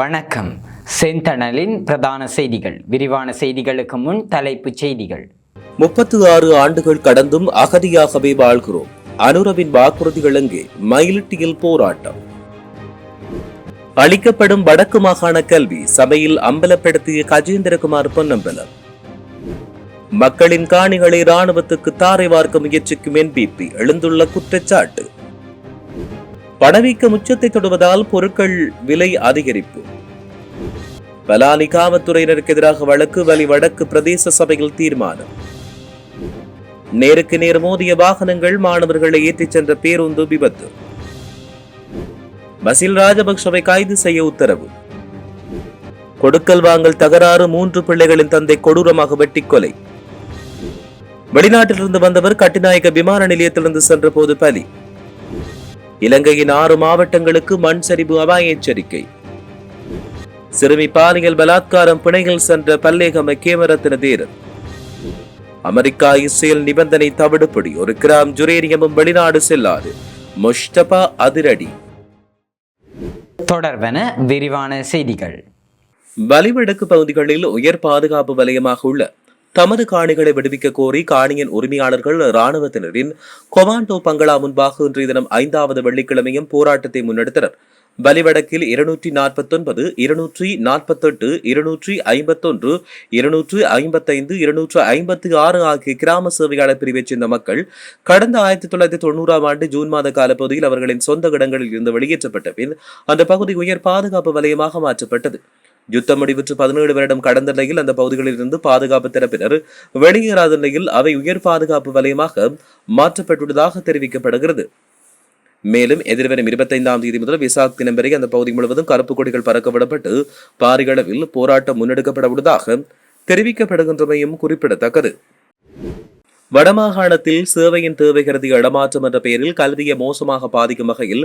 வணக்கம். செந்தணலின் பிரதான செய்திகள். விரிவான செய்திகளுக்கு முன் தலைப்புச் செய்திகள். 36 ஆண்டுகள் கடந்தும் அகதியாகவே வாழ்கிறோம். அனுரவின் வாக்குறுதிகள் எங்கே? மயிலிட்டியில் போராட்டம். அளிக்கப்படும் வடக்கு மாகாண கல்வி சபையில் அம்பலப்படுத்திய கஜேந்திரகுமார் பொன்னம்பலம். மக்களின் காணிகளை இராணுவத்துக்கு தாரை வார்க்க முயற்சிக்கும் என்பிபி எழுந்துள்ள குற்றச்சாட்டு. பணவீக்கம் உச்சத்தை தொடுவதால் பொருட்கள் விலை அதிகரிப்பு. பலாலி காவல்துறையினருக்கு எதிராக வழக்கு. வடக்கு பிரதேச சபையில் தீர்மானம். நேருக்கு நேர் மோதிய வாகனங்கள் மாணவர்களை ஏற்றிச் சென்ற பேருந்து விபத்து. பசில் ராஜபக்சவை கைது செய்ய உத்தரவு. கொடுக்கல் வாங்கல் தகராறு. 3 பிள்ளைகளின் தந்தை கொடூரமாக வெட்டி கொலை. வெளிநாட்டிலிருந்து வந்தவர் கட்டுநாயக்க விமான நிலையத்திலிருந்து சென்ற போது பலி. இலங்கையின் 6 மாவட்டங்களுக்கு மண் சரிவு அபாய எச்சரிக்கை. சிறுமி பாலியல் பலாத்காரம் பிணையில் சென்ற பல்லேகம கேமரத்தின தேரர். அமெரிக்கா இஸ்ரேல் நிபந்தனை தவிடுபடி. 1 கிராம் ஜுரேனியமும் வெளிநாடு செல்லாது. முஸ்தபா அதிரடி. தொடர்வன விரிவான செய்திகள். வலிவடக்கு பகுதிகளில் உயர் பாதுகாப்பு வலயமாக உள்ள தமது காணிகளை விடுவிக்க கோரி காணியின் உரிமையாளர்கள் இராணுவத்தினரின் கொமாண்டோ பங்களா முன்பாக இன்றைய தினம் 5வது வெள்ளிக்கிழமையும் போராட்டத்தை முன்னெடுத்தனர். வலிவடக்கில் 249, 248, 251, 255, 256 ஆகிய கிராம சேவையாளர் பிரிவைச் சேர்ந்த மக்கள் கடந்த 1990ஆம் ஆண்டு ஜூன் மாத காலப்பகுதியில் அவர்களின் சொந்த இடங்களில் இருந்து வெளியேற்றப்பட்ட பின் அந்த பகுதி உயர் பாதுகாப்பு வலயமாக மாற்றப்பட்டது. யுத்தம் முடிவுற்று 17 வருடம் கடந்த நிலையில் அந்த பகுதிகளில் இருந்து பாதுகாப்பு தரப்பினர் வெளியேறாத நிலையில் அவை உயர் பாதுகாப்பு வலயமாக மாற்றப்பட்டுள்ளதாக தெரிவிக்கப்படுகிறது. மேலும் எதிர்வரும் 25ஆம் தேதி முதல் விசாக் தினம் வரை அந்த பகுதி முழுவதும் கருப்பு கொடிகள் பறக்கவிடப்பட்டு பாரிய அளவில் போராட்டம் முன்னெடுக்கப்பட உள்ளதாக தெரிவிக்கப்படுகின்றமையும் குறிப்பிடத்தக்கது. வடமாகாணத்தில் சேவையின் தேவை கருதி இடமாற்றம் என்ற பெயரில் கல்வியை மோசமாக பாதிக்கும் வகையில்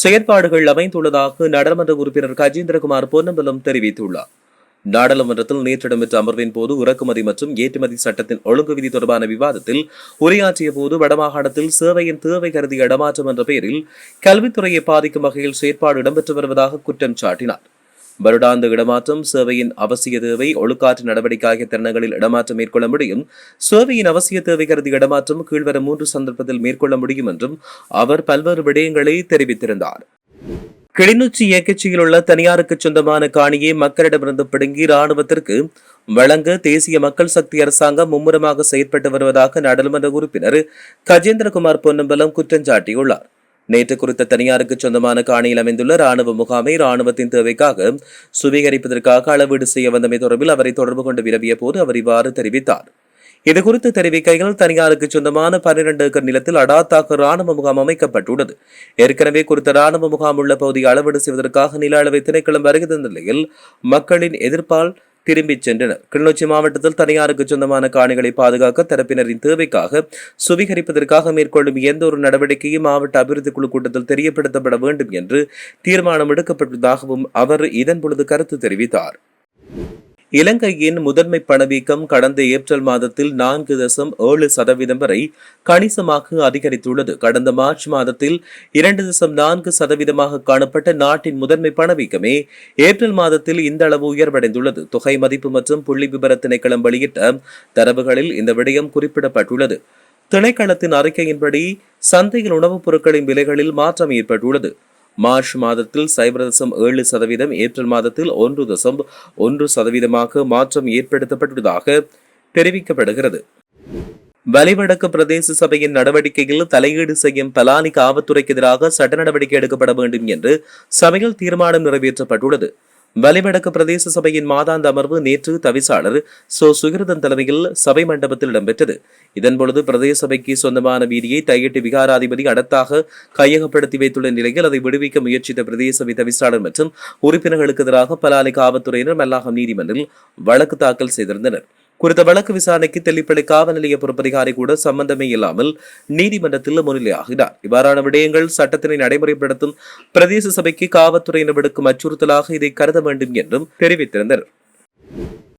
செயற்பாடுகள் அமைந்துள்ளதாக நாடாளுமன்ற உறுப்பினர் கஜேந்திரகுமார் பொன்னம்பலம் தெரிவித்துள்ளார். நாடாளுமன்றத்தில் நேற்று இடம்பெற்ற அமர்வின் போது இறக்குமதி மற்றும் ஏற்றுமதி சட்டத்தின் ஒழுங்கு விதி தொடர்பான விவாதத்தில் உரையாற்றிய போது வடமாகாணத்தில் சேவையின் தேவை கருதி இடமாற்றம் என்ற பெயரில் கல்வித்துறையை பாதிக்கும் வகையில் செயற்பாடு இடம்பெற்று வருவதாக குற்றம் சாட்டினார். வருடாந்த இடமாற்றம், சேவையின் அவசிய தேவை, ஒழுக்காற்று நடவடிக்கை ஆகிய தருணங்களில் இடமாற்றம் மேற்கொள்ள முடியும். சேவையின் அவசிய தேவை கருதி இடமாற்றம் கீழ்வரும் 3 சந்தர்ப்பத்தில் மேற்கொள்ள முடியும் என்றும் அவர் பல்வேறு விடயங்களை தெரிவித்திருந்தார். கிளிநொச்சி இயக்கச்சியில் உள்ள தனியாருக்கு சொந்தமான காணியை மக்களிடமிருந்து பிடுங்கி இராணுவத்திற்கு வழங்க தேசிய மக்கள் சக்தி அரசாங்கம் மும்முரமாக செயற்பட்டு வருவதாக நாடாளுமன்ற உறுப்பினர் கஜேந்திரகுமார் பொன்னம்பலம் குற்றம் சாட்டியுள்ளார். நேற்று குறித்த தனியாருக்கு சொந்தமான காணியில் அமைந்துள்ள ராணுவ முகாமை ராணுவத்தின் தேவைக்காக சுவீகரிப்பதற்காக அளவீடு செய்ய வந்தமை தொடர்பில் அவரை தொடர்பு கொண்டு வினவிய போது அவர் இவ்வாறு தெரிவித்தார். இதுகுறித்து தெரிவிக்கையில் தனியாருக்கு சொந்தமான 12 ஏக்கர் நிலத்தில் அடாத்தாக ராணுவ முகாம் அமைக்கப்பட்டுள்ளது. ஏற்கனவே குறித்த ராணுவ முகாம் உள்ள பகுதியை அளவீடு செய்வதற்காக நில அளவை திணைக்களம் வருகிற நிலையில் மக்களின் எதிர்ப்பால் திரும்பிச் சென்றனர். கிளிநொச்சி மாவட்டத்தில் தனியாருக்கு சொந்தமான காணிகளை பாதுகாக்க தரப்பினரின் தேவைக்காக சுவீகரிப்பதற்காக மேற்கொள்ளும் எந்த ஒரு நடவடிக்கையும் மாவட்ட அபிவிருத்தி குழு கூட்டத்தில் தெரியப்படுத்தப்பட வேண்டும் என்று தீர்மானம் எடுக்கப்பட்டதாகவும் அவர் இதன் பொழுது கருத்து தெரிவித்தார். இலங்கையின் முதன்மை பணவீக்கம் கடந்த ஏப்ரல் மாதத்தில் 4.7% வரை கணிசமாக அதிகரித்துள்ளது. கடந்த மார்ச் மாதத்தில் 2.4% காணப்பட்ட நாட்டின் முதன்மை பணவீக்கமே ஏப்ரல் மாதத்தில் இந்த அளவு உயர்வடைந்துள்ளது. தொகை மதிப்பு மற்றும் புள்ளி விபர திணைக்களம் வெளியிட்ட தரவுகளில் இந்த விடயம் குறிப்பிடப்பட்டுள்ளது. திணைக்களத்தின் அறிக்கையின்படி சந்தையில் உணவுப் பொருட்களின் விலைகளில் மாற்றம் ஏற்பட்டுள்ளது. மார்ச் மாதத்தில் 0.7%, ஏப்ரல் மாதத்தில் 1.1% மாற்றம் ஏற்படுத்தப்பட்டுள்ளதாக தெரிவிக்கப்படுகிறது. வலிவடக்கு பிரதேச சபையின் நடவடிக்கையில் தலையீடு செய்யும் பலாலி காவல்துறைக்கு எதிராக சட்ட நடவடிக்கை எடுக்கப்பட வேண்டும் என்று சபையில் தீர்மானம் நிறைவேற்றப்பட்டுள்ளது. வலிவடக்கு பிரதேச சபையின் மாதாந்த அமர்வு நேற்று தவிசாளர் சுகிருதன் தலைமையில் சபை மண்டபத்தில் இடம்பெற்றது. இதன்பொழுது பிரதேச சபைக்கு சொந்தமான வீதியை தையிட்டு விகாராதிபதி அடத்தாக கையகப்படுத்தி வைத்துள்ள நிலையில் அதை விடுவிக்க முயற்சித்த பிரதேச சபை தவிசாளர் மற்றும் உறுப்பினர்களுக்கு எதிராக பலாலி காவல்துறையினர் மல்லாகம் நீதிமன்றில் வழக்கு தாக்கல் செய்திருந்தனர். குறித்த வழக்கு விசாரணைக்கு தெல்லிப்பளை காவல் நிலைய பொறுப்பதிகாரி கூட சம்பந்தமே இல்லாமல் நீதிமன்றத்தில் முன்னிலையாகிறார். இவ்வாறான விடயங்கள் சட்டத்தினை நடைமுறைப்படுத்தும் பிரதேச சபைக்கு காவல்துறையினர் விடுக்கும் அச்சுறுத்தலாக இதை கருத வேண்டும் என்றும் தெரிவித்திருந்தனர்.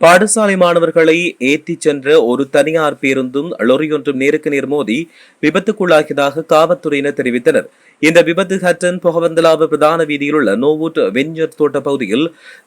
பாடசாலை மாணவர்களை ஏற்றிச் சென்ற ஒரு தனியார் பேருந்தும் லொரியொன்றும் நேருக்கு நேர் மோதி விபத்துக்குள்ளாகியதாக காவல்துறையினர் தெரிவித்தனர். இந்த விபத்து ஹட்டன் பொகவந்தலாவ பிரதான வீதியில் உள்ள நோவூட் வெஞ்சர் தோட்ட பகுதியில்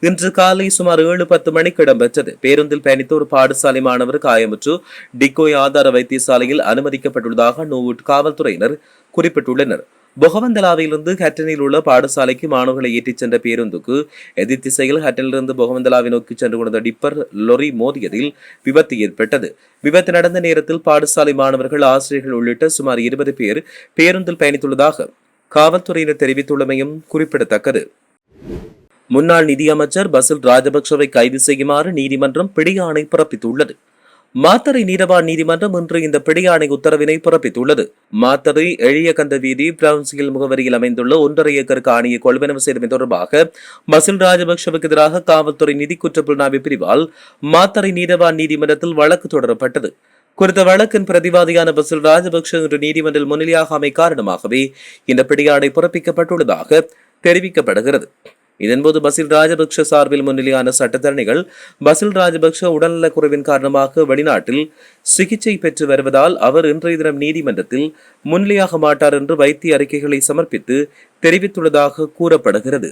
இன்று காலை சுமார் 7:10 மணிக்கு இடம்பெற்றது. பேருந்தில் பயணித்த ஒரு பாடசாலை மாணவர் காயமுற்று டிக்கோய் ஆதார வைத்தியசாலையில் அனுமதிக்கப்பட்டுள்ளதாக நோவூட் காவல்துறையினர் குறிப்பிட்டுள்ளனர். பொகவந்தலாவிலிருந்து ஹட்டனில் உள்ள பாடசாலைக்கு மாணவர்களை ஏற்றிச் சென்ற பேருந்துக்கு எதிர் திசையில் ஹட்டனிலிருந்து பொகவந்தலாவை நோக்கி சென்று கொண்ட டிப்பர் லொரி மோதியதில் விபத்து ஏற்பட்டது. விபத்து நடந்த நேரத்தில் பாடசாலை மாணவர்கள், ஆசிரியர்கள் உள்ளிட்ட சுமார் 20 பேர் பேருந்தில் பயணித்துள்ளதாக காவல்துறையினர் தெரிவித்துள்ளமையும் குறிப்பிடத்தக்கது. முன்னாள் நிதியமைச்சர் பசில் ராஜபக்சவை கைது செய்யுமாறு நீதிமன்றம் பிடியாணை பிறப்பித்துள்ளது. மாத்தறை நீதவான் நீதிமன்றம் இன்று இந்த பிடியாணை உத்தரவினை பிறப்பித்துள்ளது. மாத்தறை எழியகந்த வீதி பிரவுன்சியல் முகவரியில் அமைந்துள்ள 1.5 ஏக்கர் காணியை கொள்வனவு செய்தமை தொடர்பாக பசில் ராஜபக்சவுக்கு எதிராக காவல்துறை நிதி குற்றப்புலனாய்வு பிரிவால் மாத்தறை நீதவான் நீதிமன்றத்தில் வழக்கு தொடரப்பட்டது. குறித்த வழக்கின் பிரதிவாதியான பசில் ராஜபக்ஷ இன்று நீதிமன்றில் முன்னிலையாகாமை காரணமாகவே இந்த பிடியாணை பிறப்பிக்கப்பட்டுள்ளதாக தெரிவிக்கப்படுகிறது. இதன்போது பசில் ராஜபக்ஷ சார்பில் முன்னிலையான சட்டத்தரணிகள் பசில் ராஜபக்ஷ உடல்நலக் குறைவின் காரணமாக வெளிநாட்டில் சிகிச்சை பெற்று வருவதால் அவர் இன்றைய தினம் நீதிமன்றத்தில் முன்னிலையாக மாட்டார் என்று வைத்திய அறிக்கைகளை சமர்ப்பித்து தெரிவித்துள்ளதாக கூறப்படுகிறது.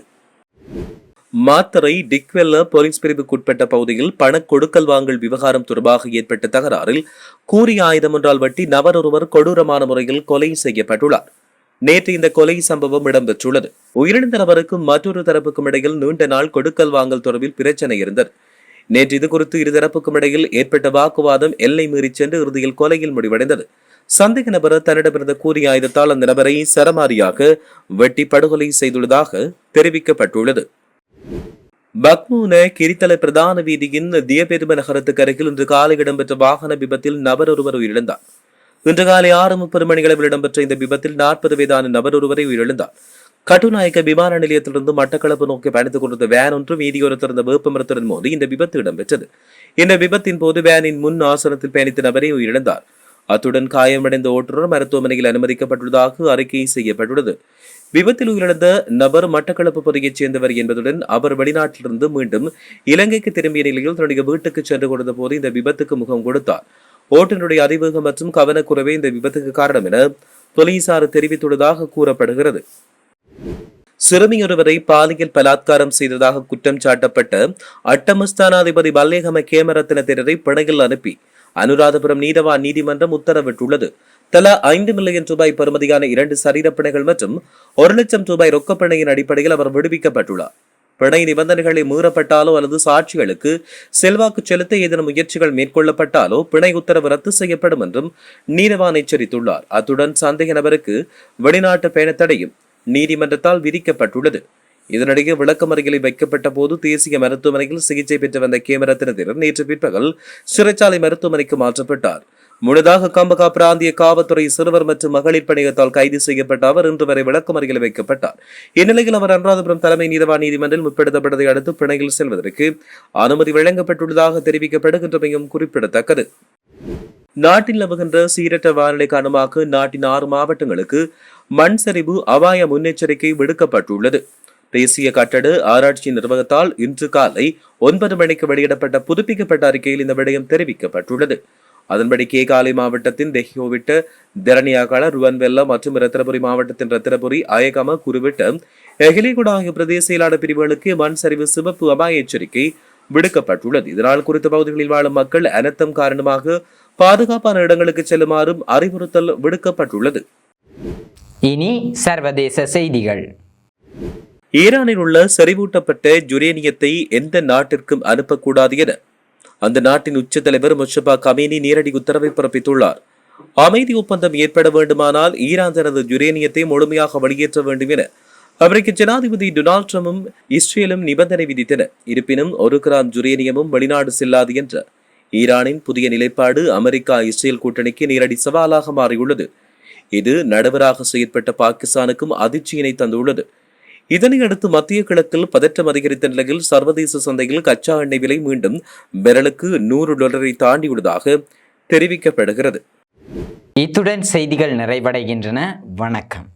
மாத்தறை டிக்வெல்ல போலீஸ் பிரிவுக்குட்பட்ட பகுதியில் பண கொடுக்கல் வாங்கல் விவகாரம் தொடர்பாக ஏற்பட்ட தகராறில் கூறிய ஆயுதம் ஒன்றால் வெட்டி நபர் ஒருவர் கொடூரமான முறையில் கொலை செய்யப்பட்டுள்ளார். நேற்று இந்த கொலை சம்பவம் இடம்பெற்றுள்ளது. உயிரிழந்த நபருக்கும் மற்றொரு தரப்புக்கும் இடையில் நீண்ட நாள் கொடுக்கல் வாங்கல் தொடர்பில் பிரச்சனை இருந்தது. நேற்று இது குறித்து இருதரப்புக்கும் இடையில் ஏற்பட்ட வாக்குவாதம் எல்லை மீறி சென்று இறுதியில் கொலையில் முடிவடைந்தது. சந்தேக நபர் தன்னிடமிருந்த கூறிய ஆயுதத்தால் அந்த நபரை சரமாரியாக வெட்டி படுகொலை செய்துள்ளதாக தெரிவிக்கப்பட்டுள்ளது. பக்மூன கிரித்தலை பிரதான வீதியின் தியபெரும நகரத்துக்கு அருகில் இன்று காலை இடம்பெற்ற வாகன விபத்தில் நபர் ஒருவர் உயிரிழந்தார். இன்று காலை 6:30 மணியளவில் இடம்பெற்ற இந்த விபத்தில் 40 வயதான நபர் ஒருவரை உயிரிழந்தார். கட்டுநாயக்க விமான நிலையத்திலிருந்து மட்டக்களப்பு நோக்கி பயணித்துக் கொண்டிருந்த வேன் ஒன்று வீதியோரத்திருந்த வேப்பமரத்துடன் மோதி இந்த விபத்து இடம்பெற்றது. இந்த விபத்தின் போது வேனின் முன் ஆசனத்தில் பயணித்த நபரை உயிரிழந்தார். அத்துடன் காயமடைந்த ஓட்டுநர் மருத்துவமனையில் அனுமதிக்கப்பட்டுள்ளதாக அறிக்கை செய்யப்பட்டுள்ளது. விபத்தில் உயிரிழந்த நபர் மட்டக்களப்பு பகுதியைச் சேர்ந்தவர் என்பதுடன் அவர் வெளிநாட்டிலிருந்து மீண்டும் இலங்கைக்கு திரும்பிய நிலையில் தன்னுடைய வீட்டுக்கு சென்று கொண்ட போது இந்த விபத்துக்கு முகம் கொடுத்தார். ஓட்டுநருடைய அதிவேகம் மற்றும் கவனக்குறைவே இந்த விபத்துக்கு காரணம் என போலீசார் தெரிவித்துள்ளதாக கூறப்படுகிறது. சிறுமியொருவரை பாலியல் பலாத்காரம் செய்ததாக குற்றம் சாட்டப்பட்ட அட்டமஸ்தானாதிபதி பல்லேகம கேமரத்தின தேரரை பிணையில் அனுப்பி அனுராதபுரம் நீதவான் நீதிமன்றம் உத்தரவிட்டுள்ளது. தலா 5 மில்லியன் ரூபாய் பெறுமதியான 2 சரீரப்பிணைகள் மற்றும் 1 லட்சம் ரூபாய் ரொக்கப்பிணையின் அடிப்படையில் அவர் விடுவிக்கப்பட்டுள்ளார். பிணை நிபந்தனைகளை மீறப்பட்டாலோ அல்லது சாட்சிகளுக்கு செல்வாக்கு செலுத்த ஏதேனும் முயற்சிகள் மேற்கொள்ளப்பட்டாலோ பிணை உத்தரவு ரத்து செய்யப்படும் என்றும் நீதவான் எச்சரித்துள்ளார். அத்துடன் சந்தேக நபருக்கு வெளிநாட்டு பயணத்தடையும் நீதிமன்றத்தால் விதிக்கப்பட்டுள்ளது. இதனிடையே விளக்கமறியலில் வைக்கப்பட்ட போது தேசிய மருத்துவமனையில் சிகிச்சை பெற்று வந்த கேமரத்தினர் நேற்று பிற்பகல் சிறைச்சாலை மருத்துவமனைக்கு மாற்றப்பட்டார். முன்னதாக கம்பகா பிராந்திய காவல்துறை சிறுவர் மற்றும் மகளிர் பணியகத்தால் கைது செய்யப்பட்ட அவர் இன்று வரை விளக்கமறியலில் வைக்கப்பட்டார். இந்நிலையில் அவர் அனுராதபுரம் தலைமை நீதவான் நீதிமன்றில் முற்படுத்தப்பட்டதை அடுத்து பிணையில் செல்வதற்கு அனுமதி வழங்கப்பட்டுள்ளதாக தெரிவிக்கப்படுகின்றமையும் குறிப்பிடத்தக்கது. நாட்டில் நிலவுகின்ற சீரற்ற வானிலை காரணமாக நாட்டின் 6 மாவட்டங்களுக்கு மண் சரிவு அபாய முன்னெச்சரிக்கை விடுக்கப்பட்டுள்ளது. தேசிய கட்டட ஆராய்ச்சி நிர்வாகத்தால் இன்று காலை 9 மணிக்கு வெளியிடப்பட்ட புதுப்பிக்கப்பட்ட அறிக்கையில் இந்த விடயம் தெரிவிக்கப்பட்டுள்ளது. அதன்படி கேகாலை மாவட்டத்தின் தெஹியோவிட்ட திரணியாகால ருவன்வெல்ல மற்றும் ரத்தினபுரி மாவட்டத்தின் ரத்தினபுரி அயகம குருவிட்ட எகிலிகுடா ஆகிய பிரதேச செயலாளர் பிரிவுகளுக்கு மண் சரிவு சிவப்பு அபாய எச்சரிக்கை விடுக்கப்பட்டுள்ளது. இதனால் குறித்த பகுதிகளில் வாழும் மக்கள் அனர்த்தம் காரணமாக பாதுகாப்பான இடங்களுக்கு செல்லுமாறும் அறிவுறுத்தல் விடுக்கப்பட்டுள்ளது. இனி சர்வதேச செய்திகள். ஈரானில் உள்ள செறிவூட்டப்பட்ட யுரேனியத்தை எந்த நாட்டிற்கும் அனுப்பக்கூடாது என அந்த நாட்டின் உச்ச தலைவர் முஸ்தபா கமீனி நேரடி உத்தரவை பிறப்பித்துள்ளார். அமைதி ஒப்பந்தம் ஏற்பட வேண்டுமானால் ஈரான் தனது யுரேனியத்தை முழுமையாக வெளியேற்ற வேண்டும் என அமெரிக்க ஜனாதிபதி டொனால்ட் ட்ரம்பும் இஸ்ரேலும் நிபந்தனை விதித்தனர். இருப்பினும் 1 கிராம் யுரேனியமும் வெளிநாடு செல்லாது என்ற ஈரானின் புதிய நிலைப்பாடு அமெரிக்கா இஸ்ரேல் கூட்டணிக்கு நேரடி சவாலாக மாறியுள்ளது. இது நடுவராக செயற்பட்ட பாகிஸ்தானுக்கும் அதிர்ச்சியினை தந்துள்ளது. இதனையடுத்து மத்திய கிழக்கில் பதற்றம் அதிகரித்த நிலையில் சர்வதேச சந்தையில் கச்சா எண்ணெய் விலை மீண்டும் பெரலுக்கு $100 தாண்டியுள்ளதாக தெரிவிக்கப்படுகிறது. இத்துடன் செய்திகள் நிறைவடைகின்றன. வணக்கம்.